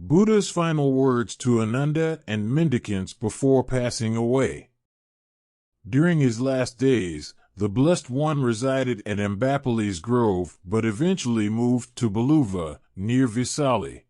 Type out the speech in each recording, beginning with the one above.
Buddha's final words to Ananda and Mendicants before passing away. During his last days, the Blessed One resided at Imbibe's grove but eventually moved to Baluva, near Vesali.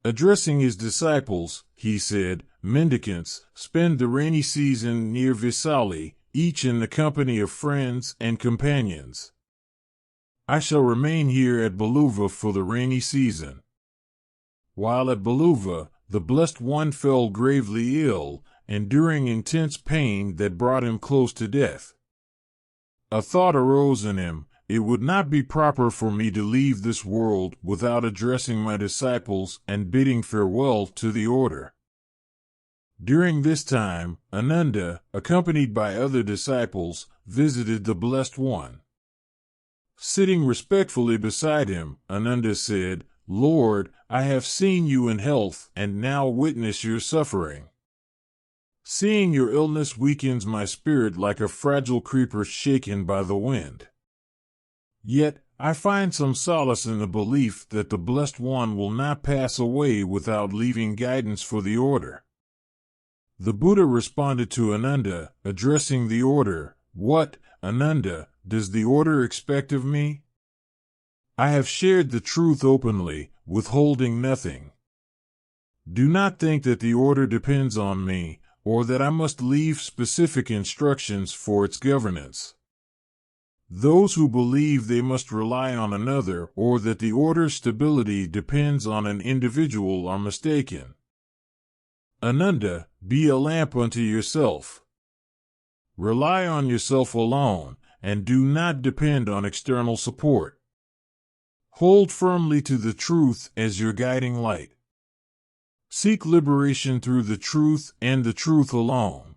Addressing his disciples, he said, "Mendicants, spend the rainy season near Vesali, each in the company of friends and companions. I shall remain here at Baluva for the rainy season." While at Baluva, the Blessed One fell gravely ill, enduring intense pain that brought him close to death. A thought arose in him: it would not be proper for me to leave this world without addressing my disciples and bidding farewell to the order. During this time, Ananda, accompanied by other disciples, visited the Blessed One. Sitting respectfully beside him, Ananda said, "Lord, I have seen you in health and now witness your suffering. Seeing your illness weakens my spirit like a fragile creeper shaken by the wind. Yet, I find some solace in the belief that the Blessed One will not pass away without leaving guidance for the order." The Buddha responded to Ananda, addressing the order, "What, Ananda, does the order expect of me? I have shared the truth openly, withholding nothing. Do not think that the order depends on me, or that I must leave specific instructions for its governance. Those who believe they must rely on another or that the order's stability depends on an individual are mistaken. Ananda, be a lamp unto yourself. Rely on yourself alone, and do not depend on external support. Hold firmly to the truth as your guiding light. Seek liberation through the truth and the truth alone.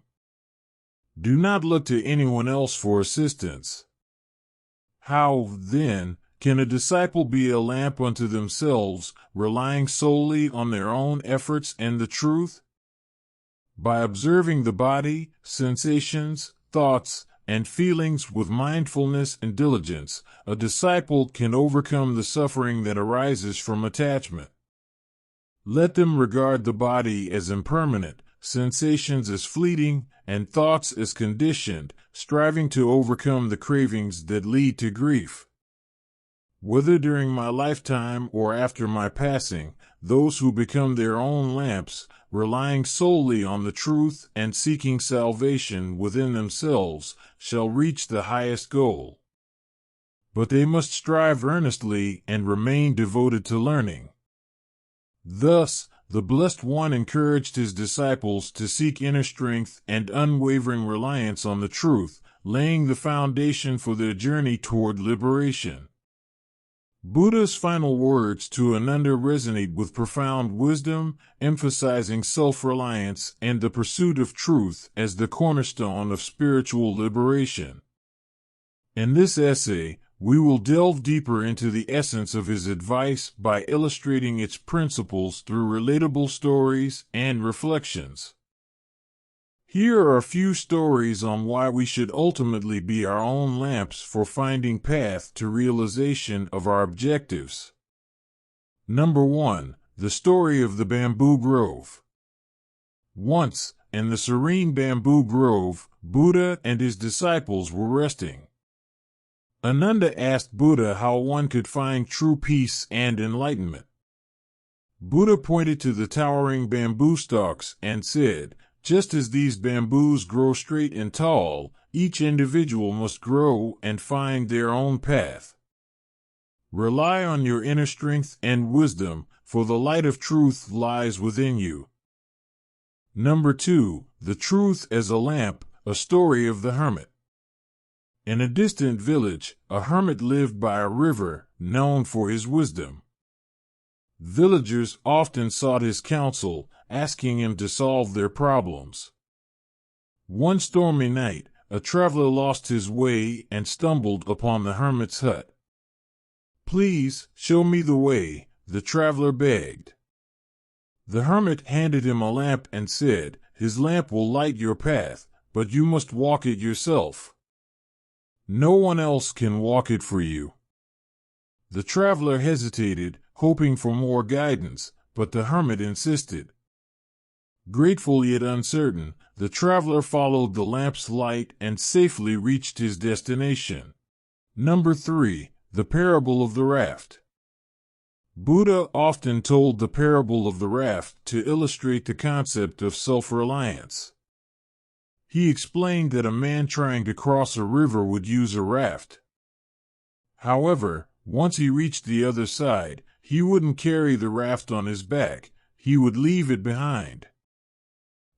Do not look to anyone else for assistance." How, then, can a disciple be a lamp unto themselves, relying solely on their own efforts and the truth? By observing the body, sensations, thoughts, and feelings with mindfulness and diligence, a disciple can overcome the suffering that arises from attachment. Let them regard the body as impermanent, sensations as fleeting, and thoughts as conditioned, striving to overcome the cravings that lead to grief. Whether during my lifetime or after my passing, those who become their own lamps, relying solely on the truth and seeking salvation within themselves, shall reach the highest goal. But they must strive earnestly and remain devoted to learning. Thus, the Blessed One encouraged his disciples to seek inner strength and unwavering reliance on the truth, laying the foundation for their journey toward liberation. Buddha's final words to Ananda resonate with profound wisdom, emphasizing self-reliance and the pursuit of truth as the cornerstone of spiritual liberation. In this essay, we will delve deeper into the essence of his advice by illustrating its principles through relatable stories and reflections. Here are a few stories on why we should ultimately be our own lamps for finding path to realization of our objectives. Number 1. The story of the bamboo grove. Once, in the serene bamboo grove, Buddha and his disciples were resting. Ananda asked Buddha how one could find true peace and enlightenment. Buddha pointed to the towering bamboo stalks and said, "Just as these bamboos grow straight and tall, each individual must grow and find their own path. Rely on your inner strength and wisdom, for the light of truth lies within you." Number 2. The truth as a lamp, a story of the hermit. In a distant village, a hermit lived by a river, known for his wisdom. Villagers often sought his counsel, asking him to solve their problems. One stormy night, a traveler lost his way and stumbled upon the hermit's hut. "Please, show me the way," the traveler begged. The hermit handed him a lamp and said, "His lamp will light your path, but you must walk it yourself. No one else can walk it for you." The traveler hesitated, hoping for more guidance, but the hermit insisted. Grateful yet uncertain, the traveler followed the lamp's light and safely reached his destination. Number 3. The Parable of the Raft. Buddha often told the parable of the raft to illustrate the concept of self-reliance. He explained that a man trying to cross a river would use a raft. However, once he reached the other side, he wouldn't carry the raft on his back, he would leave it behind.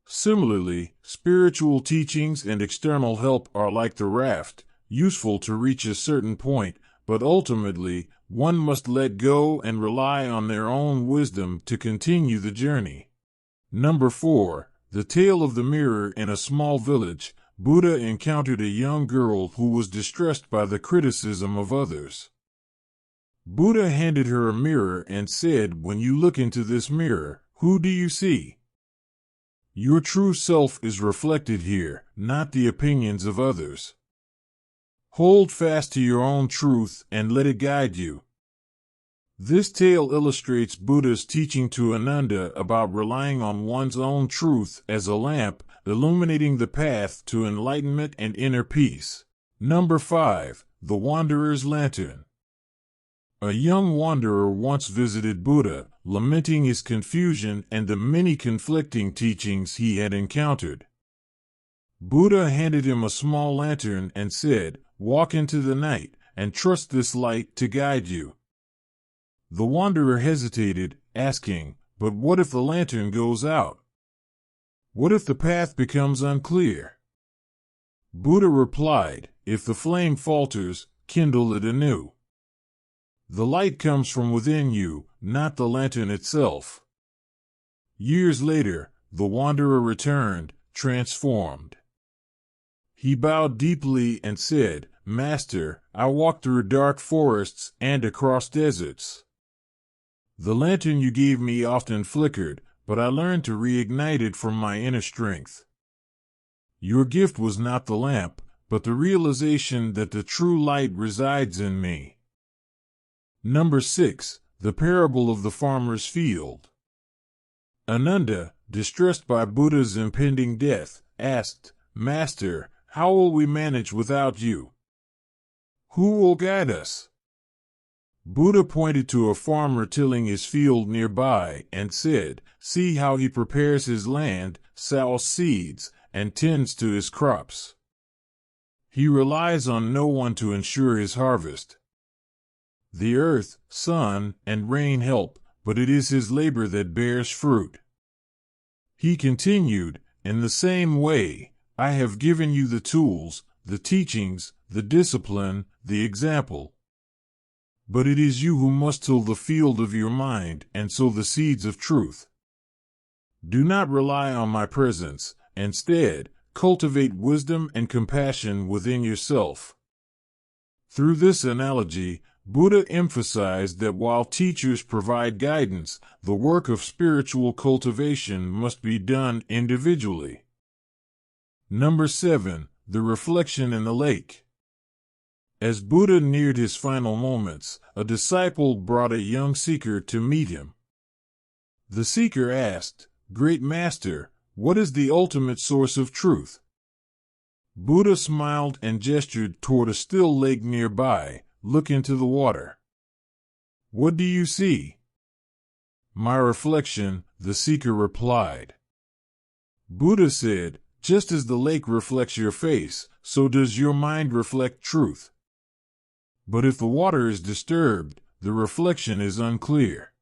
Similarly, spiritual teachings and external help are like the raft, useful to reach a certain point, but ultimately, one must let go and rely on their own wisdom to continue the journey. Number 4. The Tale of the Mirror. In a small village, Buddha encountered a young girl who was distressed by the criticism of others. Buddha handed her a mirror and said, "When you look into this mirror, who do you see? Your true self is reflected here, not the opinions of others. Hold fast to your own truth and let it guide you." This tale illustrates Buddha's teaching to Ananda about relying on one's own truth as a lamp, illuminating the path to enlightenment and inner peace. Number 5. The Wanderer's Lantern. A young wanderer once visited Buddha, lamenting his confusion and the many conflicting teachings he had encountered. Buddha handed him a small lantern and said, "Walk into the night, and trust this light to guide you." The wanderer hesitated, asking, "But what if the lantern goes out? What if the path becomes unclear?" Buddha replied, "If the flame falters, kindle it anew. The light comes from within you, not the lantern itself." Years later, the wanderer returned, transformed. He bowed deeply and said, "Master, I walked through dark forests and across deserts. The lantern you gave me often flickered, but I learned to reignite it from my inner strength. Your gift was not the lamp, but the realization that the true light resides in me." Number 6. The Parable of the Farmer's Field. Ananda, distressed by Buddha's impending death, asked, "Master, how will we manage without you? Who will guide us?" Buddha pointed to a farmer tilling his field nearby and said, "See how he prepares his land, sows seeds, and tends to his crops. He relies on no one to ensure his harvest. The earth, sun, and rain help, but it is his labor that bears fruit." He continued, "In the same way, I have given you the tools, the teachings, the discipline, the example. But it is you who must till the field of your mind and sow the seeds of truth. Do not rely on my presence. Instead, cultivate wisdom and compassion within yourself." Through this analogy, Buddha emphasized that while teachers provide guidance, the work of spiritual cultivation must be done individually. Number 7. The Reflection in the Lake. As Buddha neared his final moments, a disciple brought a young seeker to meet him. The seeker asked, "Great Master, what is the ultimate source of truth?" Buddha smiled and gestured toward a still lake nearby. "Look into the water. What do you see?" "My reflection," the seeker replied. Buddha said, "Just as the lake reflects your face, so does your mind reflect truth. But if the water is disturbed, the reflection is unclear.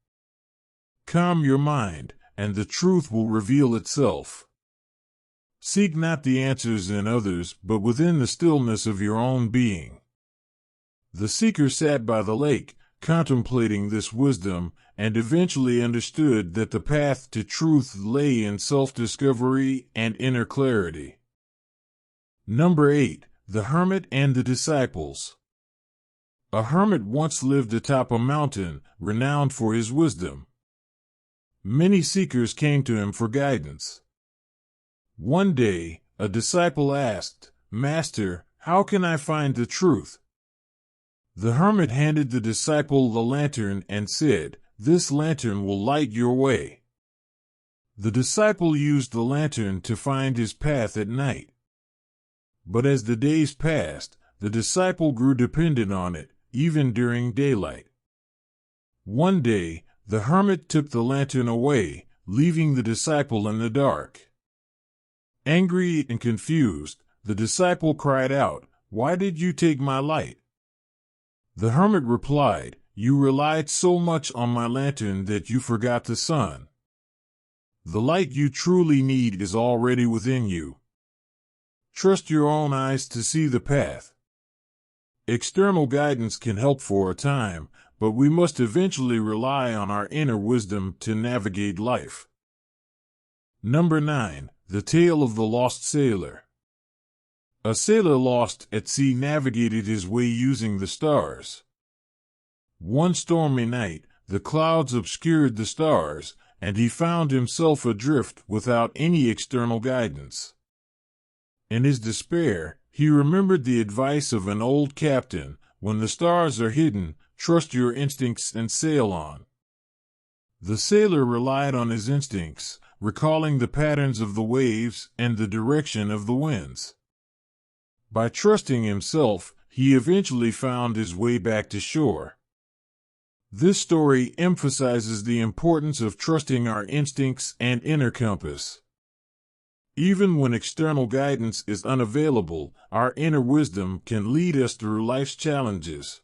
Calm your mind, and the truth will reveal itself. Seek not the answers in others, but within the stillness of your own being." The seeker sat by the lake, contemplating this wisdom, and eventually understood that the path to truth lay in self-discovery and inner clarity. Number 8. The Hermit and the Disciples. A hermit once lived atop a mountain, renowned for his wisdom. Many seekers came to him for guidance. One day, a disciple asked, "Master, how can I find the truth?" The hermit handed the disciple the lantern and said, This lantern will light your way." The disciple used the lantern to find his path at night. But as the days passed, the disciple grew dependent on it, even during daylight. One day, the hermit took the lantern away, leaving the disciple in the dark. Angry and confused, the disciple cried out, "Why did you take my light?" The hermit replied, "You relied so much on my lantern that you forgot the sun. The light you truly need is already within you. Trust your own eyes to see the path." External guidance can help for a time, but we must eventually rely on our inner wisdom to navigate life. Number 9. The Tale of the Lost Sailor. A sailor lost at sea navigated his way using the stars. One stormy night, the clouds obscured the stars, and he found himself adrift without any external guidance. In his despair, he remembered the advice of an old captain, "When the stars are hidden, trust your instincts and sail on." The sailor relied on his instincts, recalling the patterns of the waves and the direction of the winds. By trusting himself, he eventually found his way back to shore. This story emphasizes the importance of trusting our instincts and inner compass. Even when external guidance is unavailable, our inner wisdom can lead us through life's challenges.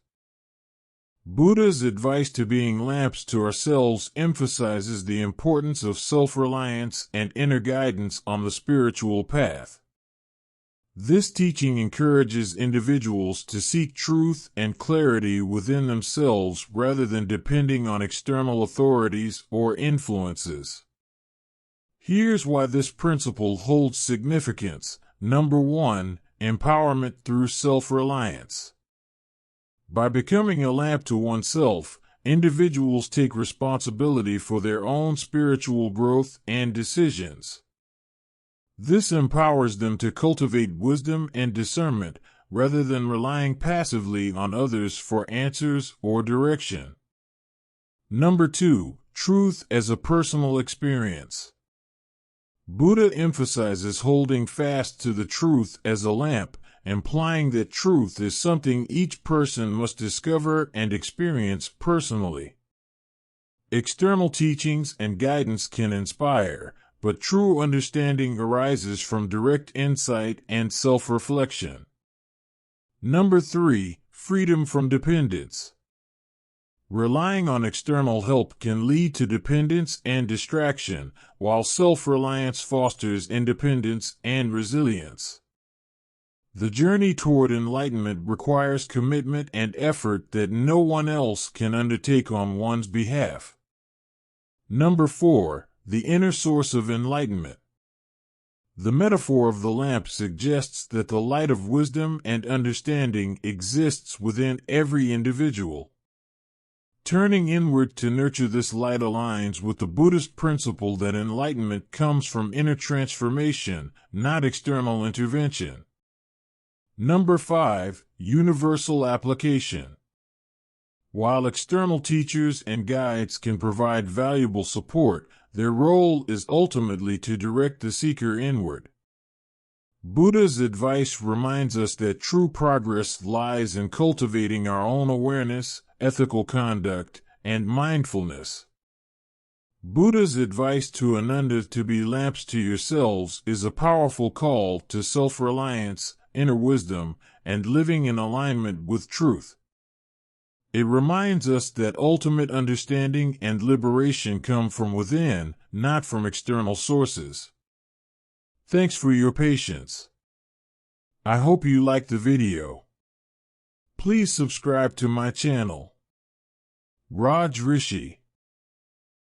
Buddha's advice to being lamps to ourselves emphasizes the importance of self-reliance and inner guidance on the spiritual path. This teaching encourages individuals to seek truth and clarity within themselves rather than depending on external authorities or influences. Here's why this principle holds significance. Number 1. Empowerment through self-reliance. By becoming a lamp to oneself, individuals take responsibility for their own spiritual growth and decisions. This empowers them to cultivate wisdom and discernment, rather than relying passively on others for answers or direction. Number 2. Truth as a personal experience. Buddha emphasizes holding fast to the truth as a lamp, implying that truth is something each person must discover and experience personally. External teachings and guidance can inspire, but true understanding arises from direct insight and self-reflection. Number 3. Freedom from dependence. Relying on external help can lead to dependence and distraction, while self-reliance fosters independence and resilience. The journey toward enlightenment requires commitment and effort that no one else can undertake on one's behalf. Number 4. The inner source of enlightenment. The metaphor of the lamp suggests that the light of wisdom and understanding exists within every individual. Turning inward to nurture this light aligns with the Buddhist principle that enlightenment comes from inner transformation, not external intervention. Number 5. Universal application. While external teachers and guides can provide valuable support, their role is ultimately to direct the seeker inward. Buddha's advice reminds us that true progress lies in cultivating our own awareness, ethical conduct, and mindfulness. Buddha's advice to Ananda to be lamps to yourselves is a powerful call to self-reliance, inner wisdom, and living in alignment with truth. It reminds us that ultimate understanding and liberation come from within, not from external sources. Thanks for your patience. I hope you liked the video. Please subscribe to my channel. Raj Rishi.